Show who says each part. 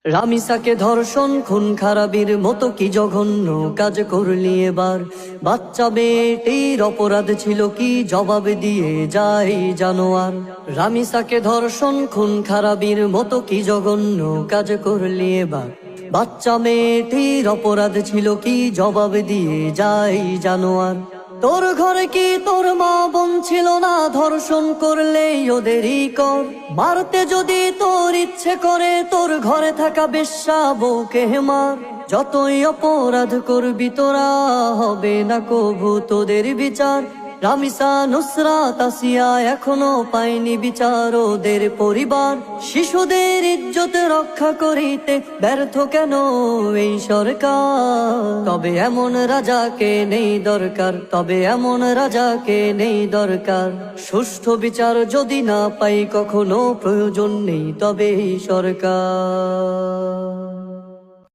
Speaker 1: রামিসাকে ধর্ষণ খুন খারাপির মতো কি জঘন্য কাজ করলি এবার। বাচ্চা বেটির অপরাধ ছিল কি, জবাব দিয়ে যায় জানোয়ার। রামিসাকে ধর্ষণ খুন খারাপির মতো কি জঘন্য কাজ করলি এবার। বাচ্চা মেয়েটির অপরাধ ছিল কি, জবাব দিয়ে যায় জানোয়ার। তোর ঘরে কি তোর মা বোন ছিল না, ধর্ষণ করলে ওদেরই কর। মারতে যদি তোর ইচ্ছে করে, তোর ঘরে থাকা বেশ্যা বউকে মার। যতই অপরাধ করবি তোরা, হবে না কভু তোদের বিচার। রামিসা, নুসরাত, আসিয়া এখনো পায়নি বিচার ওদের পরিবার। শিশুদের ইজ্জত রক্ষা করিতে ব্যর্থ কেন এই সরকার। তবে এমন রাজাকে নেই দরকার, তবে এমন রাজাকে নেই দরকার। সুষ্ঠু বিচার যদি না পাই কখনো, প্রয়োজন নেই তবে এই সরকার।